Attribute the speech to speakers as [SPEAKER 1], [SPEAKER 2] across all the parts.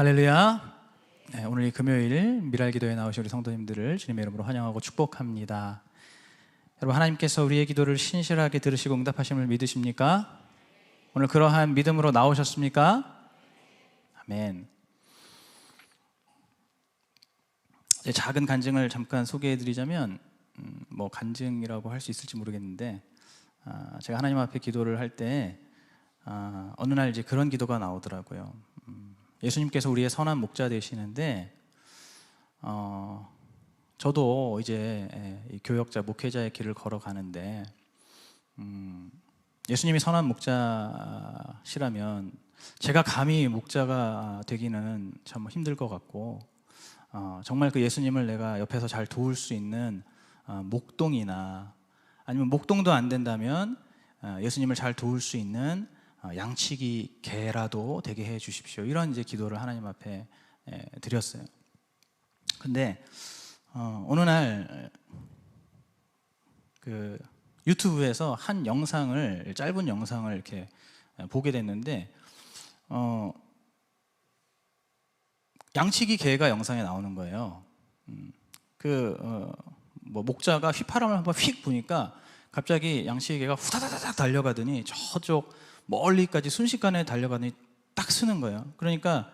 [SPEAKER 1] 할렐루야. 네, 오늘 이 금요일 미랄기도에 나오신 우리 성도님들을 주님의 이름으로 환영하고 축복합니다. 여러분, 하나님께서 우리의 기도를 신실하게 들으시고 응답하심을 믿으십니까? 오늘 그러한 믿음으로 나오셨습니까? 아멘. 작은 간증을 잠깐 소개해드리자면 간증이라고 할 수 있을지 모르겠는데, 제가 하나님 앞에 기도를 할 때 어느 날 이제 그런 기도가 나오더라고요. 예수님께서 우리의 선한 목자 되시는데, 저도 이제 교역자, 목회자의 길을 걸어가는데, 예수님이 선한 목자시라면 제가 감히 목자가 되기는 참 힘들 것 같고, 정말 그 예수님을 내가 옆에서 잘 도울 수 있는 목동이나, 아니면 목동도 안 된다면 예수님을 잘 도울 수 있는 양치기 개라도 되게 해 주십시오. 이런 이제 기도를 하나님 앞에 드렸어요. 근데 어느 날 그 유튜브에서 한 영상을, 짧은 영상을 이렇게 보게 됐는데, 양치기 개가 영상에 나오는 거예요. 목자가 휘파람을 한번 휙 부니까 갑자기 양치기 개가 후다다닥 달려가더니 저쪽 멀리까지 순식간에 달려가더니 딱 쓰는 거예요. 그러니까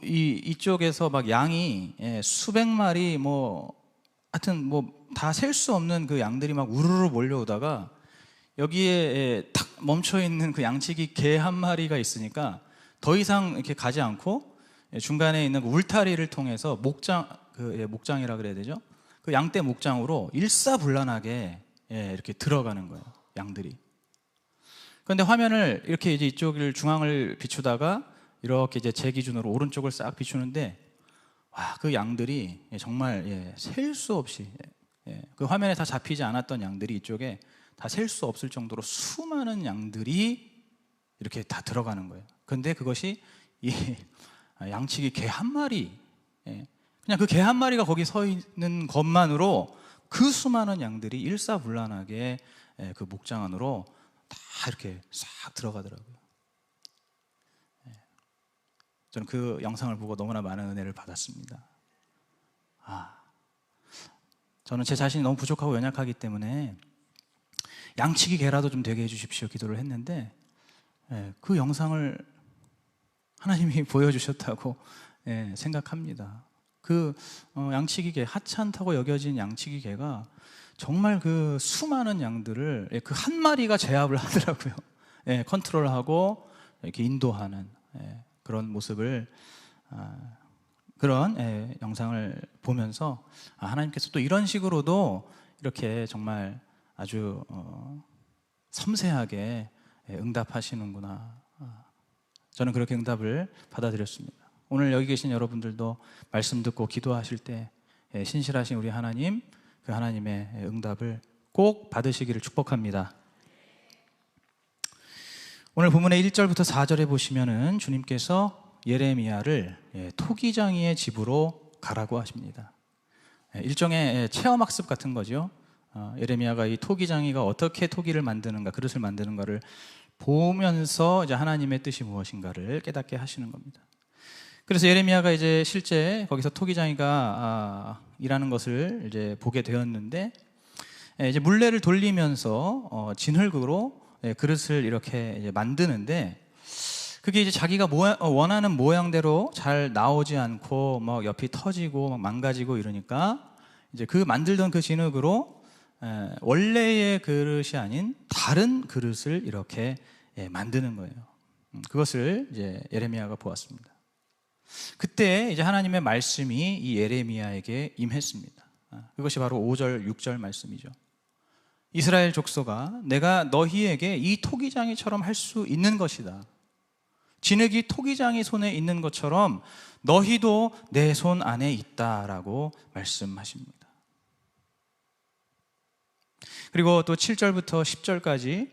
[SPEAKER 1] 이쪽에서 막 양이 수백 마리 하여튼 다 셀 수 없는 그 양들이 막 우르르 몰려오다가 여기에 탁 멈춰 있는 그 양치기 개 한 마리가 있으니까 더 이상 이렇게 가지 않고 중간에 있는 그 울타리를 통해서 목장이라 그래야 되죠? 그 양떼 목장으로 일사불란하게 이렇게 들어가는 거예요, 양들이. 그런데 화면을 이렇게 이제 이쪽을 중앙을 비추다가 이렇게 이제 제 기준으로 오른쪽을 싹 비추는데, 와, 그 양들이 정말 셀 수 없이, 그 화면에 다 잡히지 않았던 양들이 이쪽에 다 셀 수 없을 정도로 수많은 양들이 이렇게 다 들어가는 거예요. 근데 그것이 이 양치기 개 한 마리, 그냥 그 개 한 마리가 거기 서 있는 것만으로 그 수많은 양들이 일사불란하게 그 목장 안으로 다 이렇게 싹 들어가더라고요. 저는 그 영상을 보고 너무나 많은 은혜를 받았습니다. 저는 제 자신이 너무 부족하고 연약하기 때문에 양치기 개라도 좀 되게 해주십시오 기도를 했는데, 그 영상을 하나님이 보여주셨다고 생각합니다. 그 양치기 개, 하찮다고 여겨진 양치기 개가 정말 그 수많은 양들을 그 한 마리가 제압을 하더라고요. 컨트롤하고 이렇게 인도하는 그런 모습을, 그런 영상을 보면서 하나님께서 또 이런 식으로도 이렇게 정말 아주 섬세하게 응답하시는구나. 저는 그렇게 응답을 받아들였습니다. 오늘 여기 계신 여러분들도 말씀 듣고 기도하실 때 신실하신 우리 하나님, 그 하나님의 응답을 꼭 받으시기를 축복합니다. 오늘 본문의 1절부터 4절에 보시면은 주님께서 예레미야를 토기장이의 집으로 가라고 하십니다. 일종의 체험학습 같은 거죠. 예레미야가 이 토기장이가 어떻게 토기를 만드는가, 그릇을 만드는가를 보면서 이제 하나님의 뜻이 무엇인가를 깨닫게 하시는 겁니다. 그래서 예레미야가 이제 실제 거기서 토기장이가 일하는 것을 이제 보게 되었는데, 이제 물레를 돌리면서 진흙으로 그릇을 이렇게 이제 만드는데, 그게 이제 자기가 원하는 모양대로 잘 나오지 않고 막 옆이 터지고 막 망가지고 이러니까 이제 그 만들던 그 진흙으로 원래의 그릇이 아닌 다른 그릇을 이렇게 만드는 거예요. 그것을 이제 예레미야가 보았습니다. 그때 이제 하나님의 말씀이 이 예레미야에게 임했습니다. 그것이 바로 5절, 6절 말씀이죠. 이스라엘 족속아, 내가 너희에게 이 토기장이처럼 할 수 있는 것이다. 진흙이 토기장이 손에 있는 것처럼 너희도 내 손 안에 있다라고 말씀하십니다. 그리고 또 7절부터 10절까지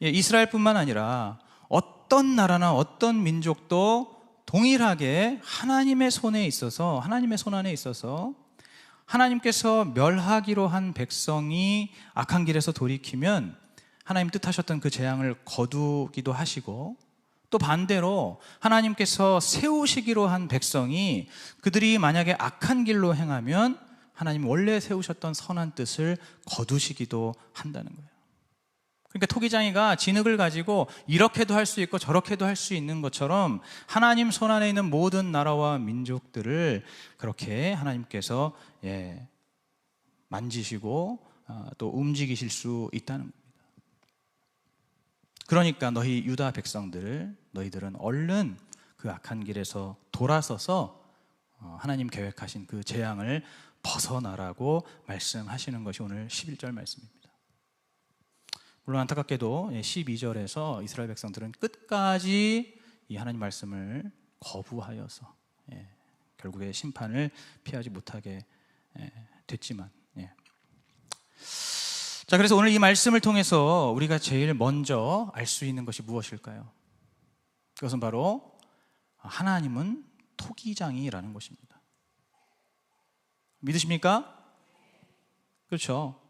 [SPEAKER 1] 이스라엘뿐만 아니라 어떤 나라나 어떤 민족도 동일하게 하나님의 손에 있어서, 하나님의 손 안에 있어서 하나님께서 멸하기로 한 백성이 악한 길에서 돌이키면 하나님 뜻하셨던 그 재앙을 거두기도 하시고, 또 반대로 하나님께서 세우시기로 한 백성이 그들이 만약에 악한 길로 행하면 하나님 원래 세우셨던 선한 뜻을 거두시기도 한다는 거예요. 그러니까 토기장이가 진흙을 가지고 이렇게도 할 수 있고 저렇게도 할 수 있는 것처럼 하나님 손안에 있는 모든 나라와 민족들을 그렇게 하나님께서 만지시고 또 움직이실 수 있다는 겁니다. 그러니까 너희 유다 백성들, 너희들은 얼른 그 악한 길에서 돌아서서 하나님 계획하신 그 재앙을 벗어나라고 말씀하시는 것이 오늘 11절 말씀입니다. 물론 안타깝게도 12절에서 이스라엘 백성들은 끝까지 이 하나님 말씀을 거부하여서 결국에 심판을 피하지 못하게 됐지만, 자, 그래서 오늘 이 말씀을 통해서 우리가 제일 먼저 알 수 있는 것이 무엇일까요? 그것은 바로 하나님은 토기장이라는 것입니다. 믿으십니까? 그렇죠.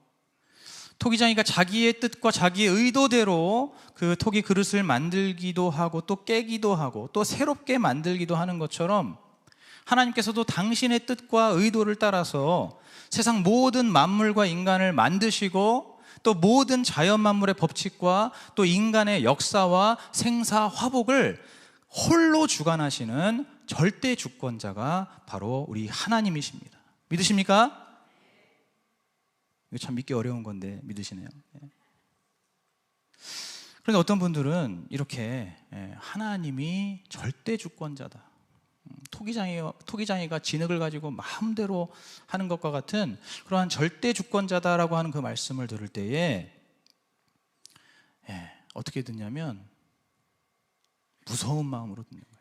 [SPEAKER 1] 토기장이가 자기의 뜻과 자기의 의도대로 그 토기 그릇을 만들기도 하고 또 깨기도 하고 또 새롭게 만들기도 하는 것처럼 하나님께서도 당신의 뜻과 의도를 따라서 세상 모든 만물과 인간을 만드시고 또 모든 자연 만물의 법칙과 또 인간의 역사와 생사 화복을 홀로 주관하시는 절대 주권자가 바로 우리 하나님이십니다. 믿으십니까? 이거 참 믿기 어려운 건데 믿으시네요. 그런데 어떤 분들은 이렇게 하나님이 절대 주권자다, 토기장이가 진흙을 가지고 마음대로 하는 것과 같은 그러한 절대 주권자다라고 하는 그 말씀을 들을 때에 어떻게 듣냐면 무서운 마음으로 듣는 거예요.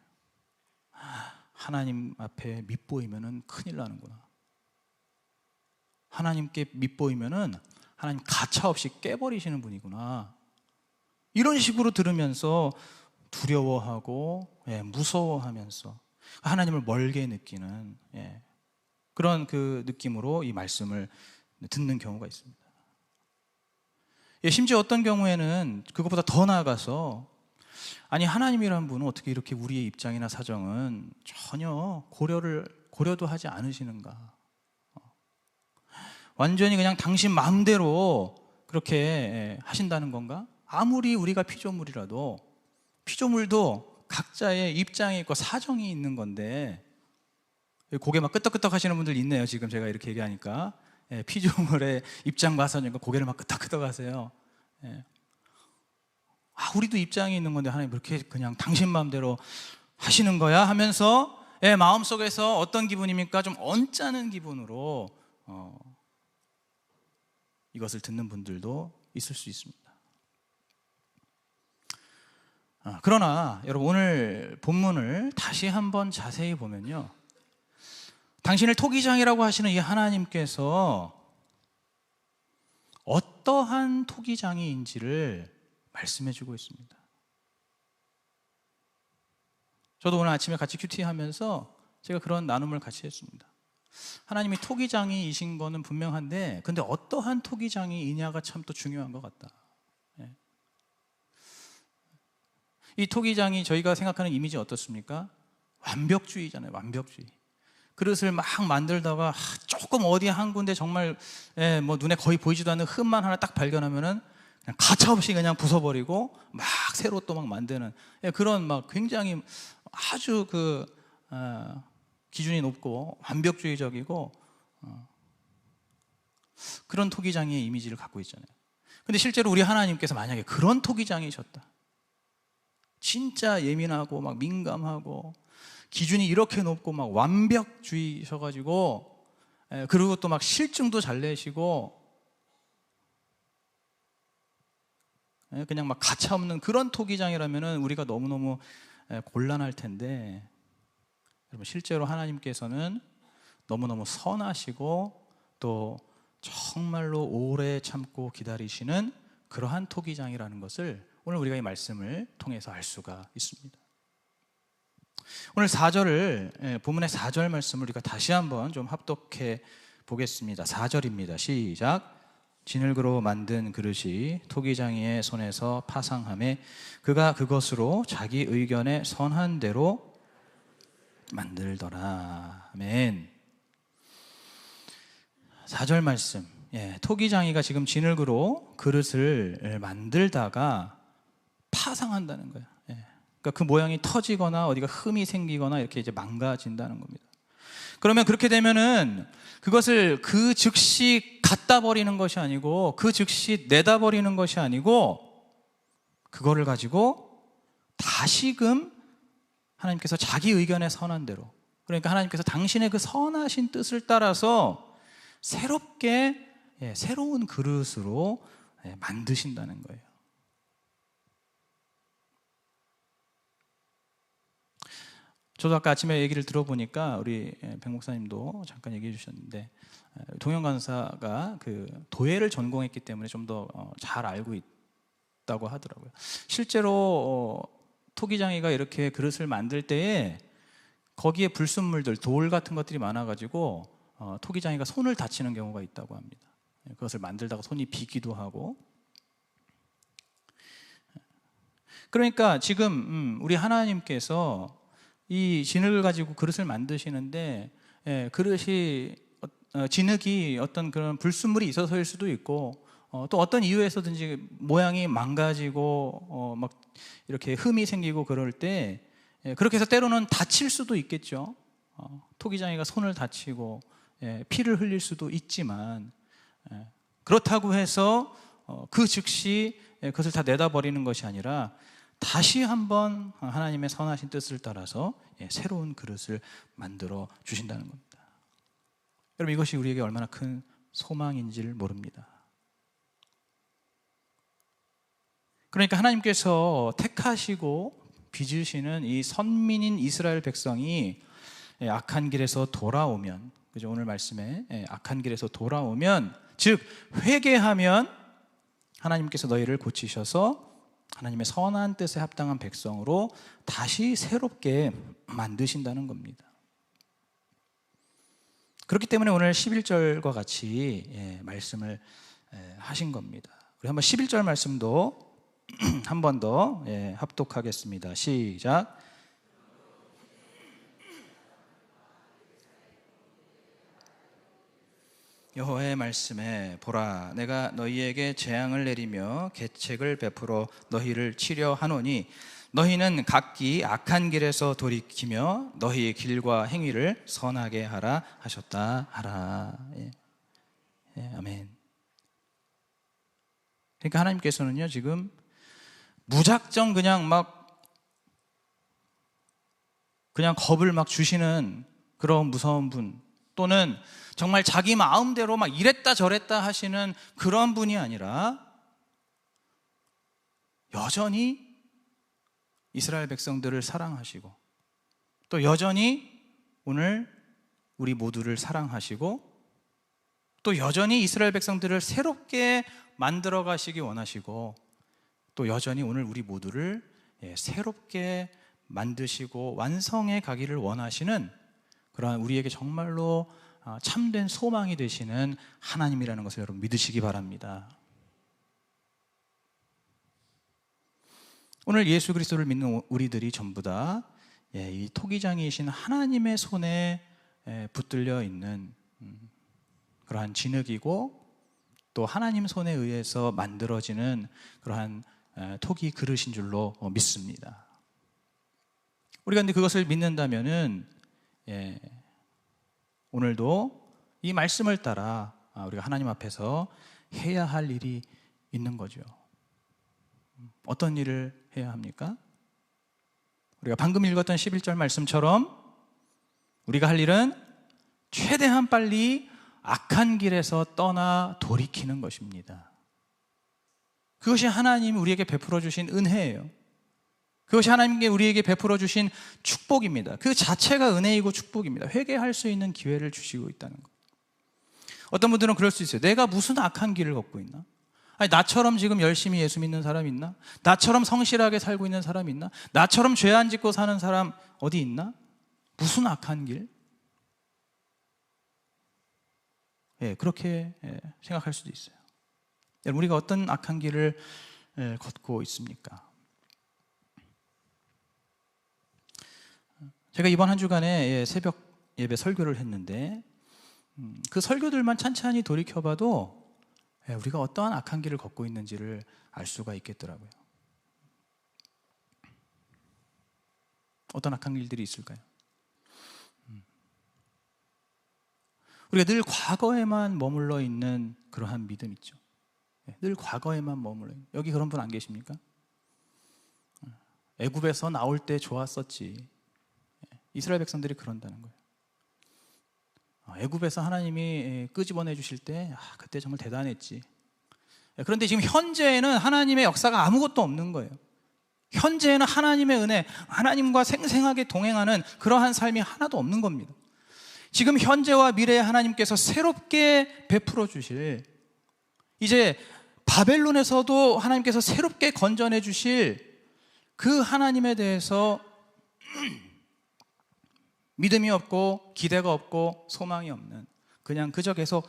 [SPEAKER 1] 하나님 앞에 밉보이면은 큰일 나는구나. 하나님께 밉보이면은 하나님 가차없이 깨버리시는 분이구나. 이런 식으로 들으면서 두려워하고 무서워하면서 하나님을 멀게 느끼는 그런 그 느낌으로 이 말씀을 듣는 경우가 있습니다. 심지어 어떤 경우에는 그것보다 더 나아가서 아니 하나님이란 분은 어떻게 이렇게 우리의 입장이나 사정은 전혀 고려도 하지 않으시는가, 완전히 그냥 당신 마음대로 그렇게 하신다는 건가? 아무리 우리가 피조물이라도 피조물도 각자의 입장이 있고 사정이 있는 건데, 고개 막 끄덕끄덕 하시는 분들 있네요. 지금 제가 이렇게 얘기하니까 피조물의 입장과 사정과 고개를 막 끄덕끄덕 하세요. 우리도 입장이 있는 건데 하나님 그렇게 그냥 당신 마음대로 하시는 거야 하면서 마음속에서 어떤 기분입니까? 좀 언짢은 기분으로 이것을 듣는 분들도 있을 수 있습니다. 그러나 여러분, 오늘 본문을 다시 한번 자세히 보면요, 당신을 토기장이라고 하시는 이 하나님께서 어떠한 토기장이인지를 말씀해 주고 있습니다. 저도 오늘 아침에 같이 큐티하면서 제가 그런 나눔을 같이 했습니다. 하나님이 토기장이이신 거는 분명한데, 근데 어떠한 토기장이이냐가 참 또 중요한 것 같다. 이 토기장이 저희가 생각하는 이미지 어떻습니까? 완벽주의잖아요. 완벽주의. 그릇을 막 만들다가 조금 어디 한 군데 정말 뭐 눈에 거의 보이지도 않는 흠만 하나 딱 발견하면은 그냥 가차없이 그냥 부숴버리고 막 새로 또 막 만드는 그런 막 굉장히 아주 기준이 높고 완벽주의적이고 그런 토기장의 이미지를 갖고 있잖아요. 근데 실제로 우리 하나님께서 만약에 그런 토기장이셨다, 진짜 예민하고 막 민감하고 기준이 이렇게 높고 막 완벽주의셔가지고 그리고 또 막 실증도 잘 내시고 그냥 막 가차없는 그런 토기장이라면은 우리가 너무너무 곤란할 텐데, 여러분 실제로 하나님께서는 너무너무 선하시고 또 정말로 오래 참고 기다리시는 그러한 토기장이라는 것을 오늘 우리가 이 말씀을 통해서 알 수가 있습니다. 오늘 4절을 본문의 4절 말씀을 우리가 다시 한번 좀 합독해 보겠습니다. 4절입니다. 시작. 진흙으로 만든 그릇이 토기장이의 손에서 파상함에 그가 그것으로 자기 의견에 선한 대로 만들더라. 아멘. 4절 말씀. 토기장이가 지금 진흙으로 그릇을 만들다가 파상한다는 거예요. 그러니까 그 모양이 터지거나 어디가 흠이 생기거나 이렇게 이제 망가진다는 겁니다. 그러면 그렇게 되면은 그것을 그 즉시 갖다 버리는 것이 아니고 그 즉시 내다 버리는 것이 아니고 그거를 가지고 다시금 하나님께서 자기 의견에 선한 대로, 그러니까 하나님께서 당신의 그 선하신 뜻을 따라서 새롭게 새로운 그릇으로 만드신다는 거예요. 저도 아까 아침에 얘기를 들어보니까 우리 백 목사님도 잠깐 얘기해 주셨는데 동영 간사가 그 도예를 전공했기 때문에 좀 더 잘 알고 있다고 하더라고요. 실제로 토기장이가 이렇게 그릇을 만들 때에 거기에 불순물들, 돌 같은 것들이 많아가지고 토기장이가 손을 다치는 경우가 있다고 합니다. 그것을 만들다가 손이 비기도 하고. 그러니까 지금 우리 하나님께서 이 진흙을 가지고 그릇을 만드시는데 그릇이 진흙이 어떤 그런 불순물이 있어서일 수도 있고 또 어떤 이유에서든지 모양이 망가지고 막 이렇게 흠이 생기고 그럴 때 그렇게 해서 때로는 다칠 수도 있겠죠. 토기장이가 손을 다치고 피를 흘릴 수도 있지만 그렇다고 해서 그 즉시 그것을 다 내다버리는 것이 아니라 다시 한번 하나님의 선하신 뜻을 따라서 새로운 그릇을 만들어 주신다는 겁니다. 여러분, 이것이 우리에게 얼마나 큰 소망인지를 모릅니다. 그러니까 하나님께서 택하시고 빚으시는 이 선민인 이스라엘 백성이 악한 길에서 돌아오면, 그죠? 오늘 말씀에 악한 길에서 돌아오면, 즉 회개하면 하나님께서 너희를 고치셔서 하나님의 선한 뜻에 합당한 백성으로 다시 새롭게 만드신다는 겁니다. 그렇기 때문에 오늘 11절과 같이 말씀을 하신 겁니다. 우리 한번 11절 말씀도 한 번 더 합독하겠습니다. 시작. 여호와의 말씀에 보라, 내가 너희에게 재앙을 내리며 계책을 베풀어 너희를 치려 하노니 너희는 각기 악한 길에서 돌이키며 너희의 길과 행위를 선하게 하라 하셨다 하라. 아멘. 그러니까 하나님께서는요 지금 무작정 그냥 겁을 막 주시는 그런 무서운 분, 또는 정말 자기 마음대로 막 이랬다 저랬다 하시는 그런 분이 아니라 여전히 이스라엘 백성들을 사랑하시고 또 여전히 오늘 우리 모두를 사랑하시고 또 여전히 이스라엘 백성들을 새롭게 만들어 가시기 원하시고 또 여전히 오늘 우리 모두를 새롭게 만드시고 완성해 가기를 원하시는 그러한 우리에게 정말로 참된 소망이 되시는 하나님이라는 것을 여러분 믿으시기 바랍니다. 오늘 예수 그리스도를 믿는 우리들이 전부 다 이 토기장이신 하나님의 손에 붙들려 있는 그러한 진흙이고 또 하나님 손에 의해서 만들어지는 그러한 토기 그릇인 줄로 믿습니다. 우리가 근데 그것을 믿는다면은 오늘도 이 말씀을 따라 우리가 하나님 앞에서 해야 할 일이 있는 거죠. 어떤 일을 해야 합니까? 우리가 방금 읽었던 11절 말씀처럼 우리가 할 일은 최대한 빨리 악한 길에서 떠나 돌이키는 것입니다. 그것이 하나님이 우리에게 베풀어 주신 은혜예요. 그것이 하나님께 우리에게 베풀어 주신 축복입니다. 그 자체가 은혜이고 축복입니다. 회개할 수 있는 기회를 주시고 있다는 것. 어떤 분들은 그럴 수 있어요. 내가 무슨 악한 길을 걷고 있나? 아니, 나처럼 지금 열심히 예수 믿는 사람 있나? 나처럼 성실하게 살고 있는 사람 있나? 나처럼 죄 안 짓고 사는 사람 어디 있나? 무슨 악한 길? 그렇게 생각할 수도 있어요. 여러분, 우리가 어떤 악한 길을 걷고 있습니까? 제가 이번 한 주간에 새벽 예배 설교를 했는데 그 설교들만 찬찬히 돌이켜봐도 우리가 어떠한 악한 길을 걷고 있는지를 알 수가 있겠더라고요. 어떤 악한 길들이 있을까요? 우리가 늘 과거에만 머물러 있는 그러한 믿음 있죠. 늘 과거에만 머물러 있는. 여기 그런 분 안 계십니까? 애굽에서 나올 때 좋았었지. 이스라엘 백성들이 그런다는 거예요. 애굽에서 하나님이 끄집어내 주실 때 그때 정말 대단했지. 그런데 지금 현재에는 하나님의 역사가 아무것도 없는 거예요. 현재에는 하나님의 은혜, 하나님과 생생하게 동행하는 그러한 삶이 하나도 없는 겁니다. 지금 현재와 미래에 하나님께서 새롭게 베풀어 주실, 이제 바벨론에서도 하나님께서 새롭게 건져내 주실 그 하나님에 대해서 믿음이 없고 기대가 없고 소망이 없는, 그냥 그저 계속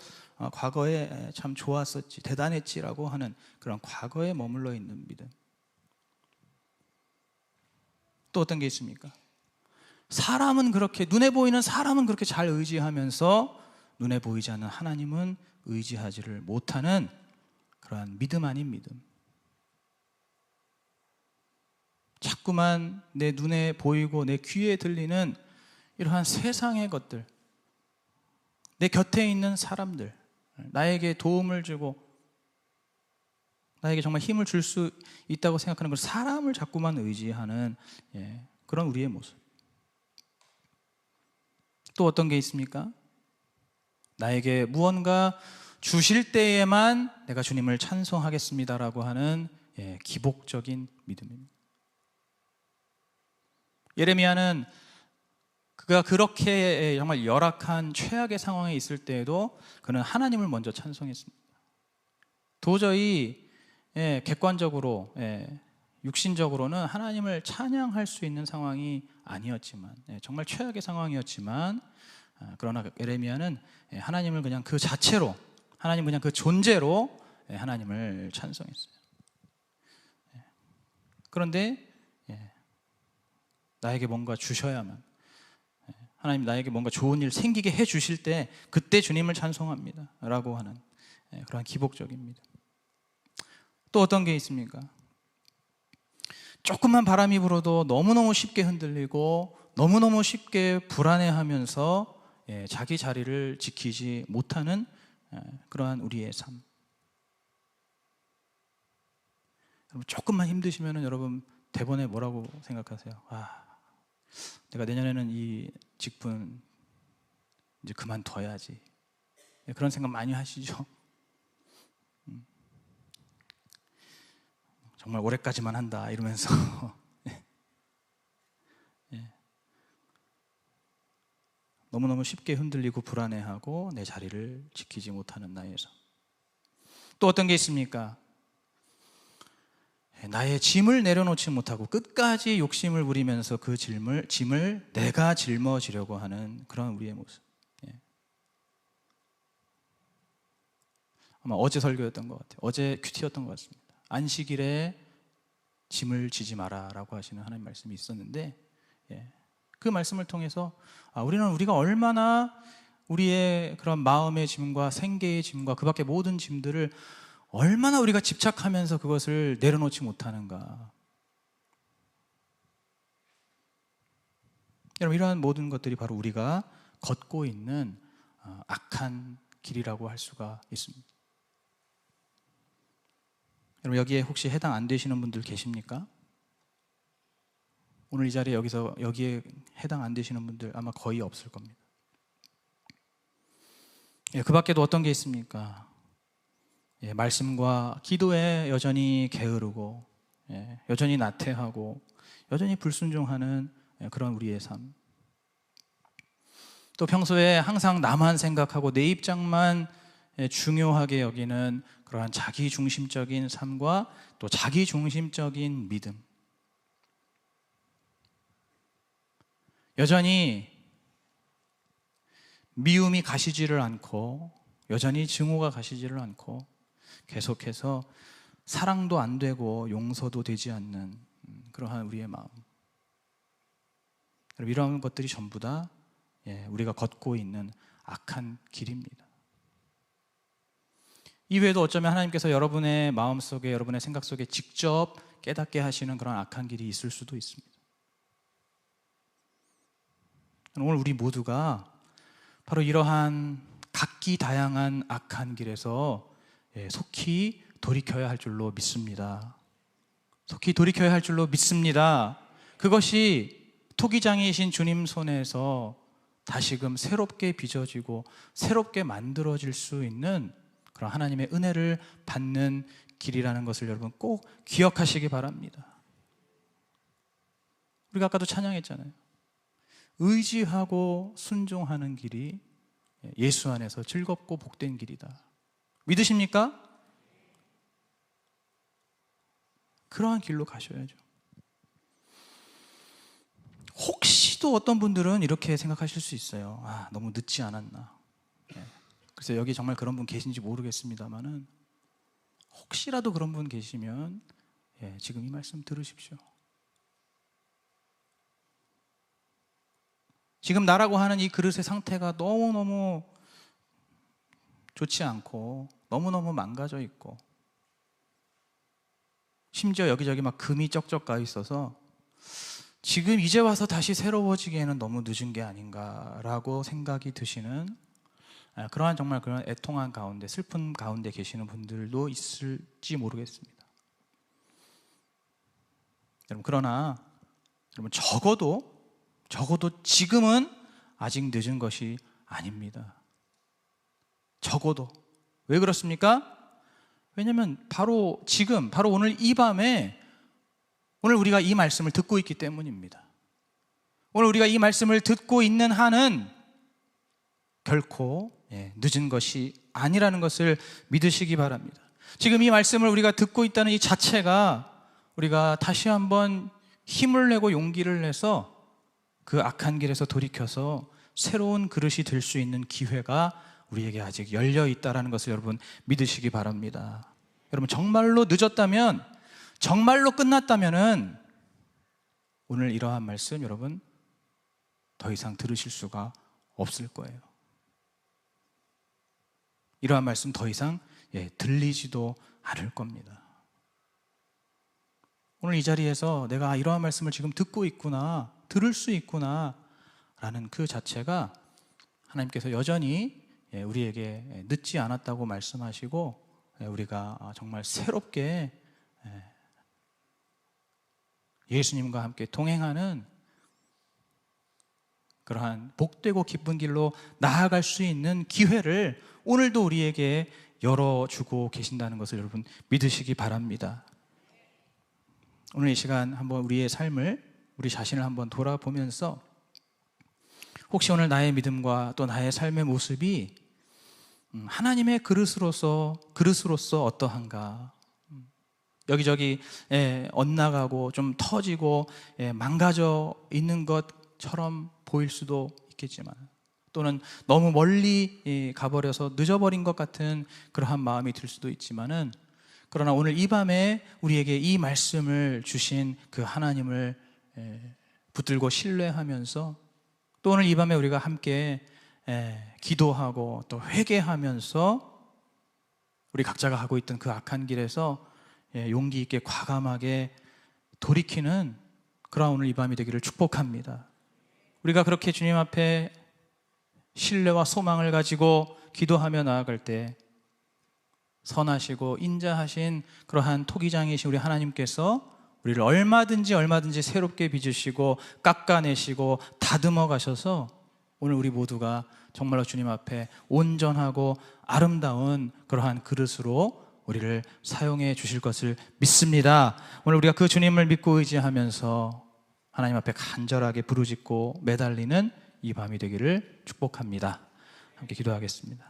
[SPEAKER 1] 과거에 참 좋았었지, 대단했지라고 하는 그런 과거에 머물러 있는 믿음. 또 어떤 게 있습니까? 사람은 그렇게, 눈에 보이는 사람은 그렇게 잘 의지하면서 눈에 보이지 않는 하나님은 의지하지를 못하는 그러한 믿음 아닌 믿음. 자꾸만 내 눈에 보이고 내 귀에 들리는 이러한 세상의 것들, 내 곁에 있는 사람들, 나에게 도움을 주고 나에게 정말 힘을 줄 수 있다고 생각하는 그 사람을 자꾸만 의지하는 그런 우리의 모습. 또 어떤 게 있습니까? 나에게 무언가 주실 때에만 내가 주님을 찬송하겠습니다라고 하는 기복적인 믿음입니다. 예레미야는 그가 그렇게 정말 열악한 최악의 상황에 있을 때에도 그는 하나님을 먼저 찬송했습니다. 도저히 객관적으로 육신적으로는 하나님을 찬양할 수 있는 상황이 아니었지만, 정말 최악의 상황이었지만, 그러나 예레미야는 하나님을 그냥 그 자체로, 하나님 그냥 그 존재로 하나님을 찬송했어요. 그런데 나에게 뭔가 주셔야만, 하나님 나에게 뭔가 좋은 일 생기게 해 주실 때 그때 주님을 찬송합니다 라고 하는 그런 기복적인 믿음. 또 어떤 게 있습니까? 조금만 바람이 불어도 너무너무 쉽게 흔들리고 너무너무 쉽게 불안해하면서 자기 자리를 지키지 못하는 그러한 우리의 삶. 여러분, 조금만 힘드시면 여러분 대번에 뭐라고 생각하세요? 내가 내년에는 이 직분 이제 그만둬야지. 그런 생각 많이 하시죠? 정말 올해까지만 한다 이러면서 너무너무 쉽게 흔들리고 불안해하고 내 자리를 지키지 못하는 나의 삶. 또 어떤 게 있습니까? 나의 짐을 내려놓지 못하고 끝까지 욕심을 부리면서 그 짐을 내가 짊어지려고 하는 그런 우리의 모습. 아마 어제 설교였던 것 같아요. 어제 큐티였던 것 같습니다. 안식일에 짐을 지지 마라라고 하시는 하나님 말씀이 있었는데, 그 말씀을 통해서 우리가 얼마나 우리의 그런 마음의 짐과 생계의 짐과 그 밖의 모든 짐들을 얼마나 우리가 집착하면서 그것을 내려놓지 못하는가. 여러분, 이러한 모든 것들이 바로 우리가 걷고 있는 악한 길이라고 할 수가 있습니다. 여러분, 여기에 혹시 해당 안 되시는 분들 계십니까? 오늘 이 자리에 여기에 해당 안 되시는 분들 아마 거의 없을 겁니다. 그 밖에도 어떤 게 있습니까? 말씀과 기도에 여전히 게으르고, 여전히 나태하고, 여전히 불순종하는 그런 우리의 삶. 또 평소에 항상 나만 생각하고 내 입장만 중요하게 여기는 그러한 자기중심적인 삶과 또 자기중심적인 믿음. 여전히 미움이 가시지를 않고, 여전히 증오가 가시지를 않고, 계속해서 사랑도 안 되고 용서도 되지 않는 그러한 우리의 마음, 이런 것들이 전부 다 우리가 걷고 있는 악한 길입니다. 이외에도 어쩌면 하나님께서 여러분의 마음속에, 여러분의 생각 속에 직접 깨닫게 하시는 그런 악한 길이 있을 수도 있습니다. 오늘 우리 모두가 바로 이러한 각기 다양한 악한 길에서 속히 돌이켜야 할 줄로 믿습니다. 속히 돌이켜야 할 줄로 믿습니다. 그것이 토기장이신 주님 손에서 다시금 새롭게 빚어지고 새롭게 만들어질 수 있는 그런 하나님의 은혜를 받는 길이라는 것을 여러분 꼭 기억하시기 바랍니다. 우리가 아까도 찬양했잖아요. 의지하고 순종하는 길이 예수 안에서 즐겁고 복된 길이다. 믿으십니까? 그러한 길로 가셔야죠. 혹시도 어떤 분들은 이렇게 생각하실 수 있어요. 너무 늦지 않았나. 그래서 여기 정말 그런 분 계신지 모르겠습니다만은 혹시라도 그런 분 계시면 지금 이 말씀 들으십시오. 지금 나라고 하는 이 그릇의 상태가 너무너무 좋지 않고 너무너무 망가져 있고 심지어 여기저기 막 금이 쩍쩍 가 있어서 지금 이제 와서 다시 새로워지기에는 너무 늦은 게 아닌가라고 생각이 드시는 그러한 정말 그런 애통한 가운데, 슬픈 가운데 계시는 분들도 있을지 모르겠습니다. 여러분, 그러나 여러분 적어도 지금은 아직 늦은 것이 아닙니다. 적어도. 왜 그렇습니까? 왜냐하면 바로 지금, 바로 오늘 이 밤에 오늘 우리가 이 말씀을 듣고 있기 때문입니다. 오늘 우리가 이 말씀을 듣고 있는 한은 결코 늦은 것이 아니라는 것을 믿으시기 바랍니다. 지금 이 말씀을 우리가 듣고 있다는 이 자체가 우리가 다시 한번 힘을 내고 용기를 내서 그 악한 길에서 돌이켜서 새로운 그릇이 될 수 있는 기회가 우리에게 아직 열려 있다는 것을 여러분 믿으시기 바랍니다. 여러분 정말로 늦었다면, 정말로 끝났다면은 오늘 이러한 말씀 여러분 더 이상 들으실 수가 없을 거예요. 이러한 말씀 더 이상 들리지도 않을 겁니다. 오늘 이 자리에서 내가 이러한 말씀을 지금 듣고 있구나, 들을 수 있구나 라는 그 자체가 하나님께서 여전히 우리에게 늦지 않았다고 말씀하시고 우리가 정말 새롭게 예수님과 함께 동행하는 그러한 복되고 기쁜 길로 나아갈 수 있는 기회를 오늘도 우리에게 열어주고 계신다는 것을 여러분 믿으시기 바랍니다. 오늘 이 시간 한번 우리의 삶을, 우리 자신을 한번 돌아보면서 혹시 오늘 나의 믿음과 또 나의 삶의 모습이 하나님의 그릇으로서 어떠한가, 여기저기 엇나가고 좀 터지고 망가져 있는 것처럼 보일 수도 있겠지만, 또는 너무 멀리 가버려서 늦어버린 것 같은 그러한 마음이 들 수도 있지만은, 그러나 오늘 이 밤에 우리에게 이 말씀을 주신 그 하나님을 붙들고 신뢰하면서, 또 오늘 이 밤에 우리가 함께 기도하고 또 회개하면서 우리 각자가 가고 있던 그 악한 길에서 용기 있게 과감하게 돌이키는 그러한 오늘 이 밤이 되기를 축복합니다. 우리가 그렇게 주님 앞에 신뢰와 소망을 가지고 기도하며 나아갈 때 선하시고 인자하신 그러한 토기장이신 우리 하나님께서 우리를 얼마든지 새롭게 빚으시고 깎아내시고 다듬어 가셔서 오늘 우리 모두가 정말로 주님 앞에 온전하고 아름다운 그러한 그릇으로 우리를 사용해 주실 것을 믿습니다. 오늘 우리가 그 주님을 믿고 의지하면서 하나님 앞에 간절하게 부르짖고 매달리는 이 밤이 되기를 축복합니다. 함께 기도하겠습니다.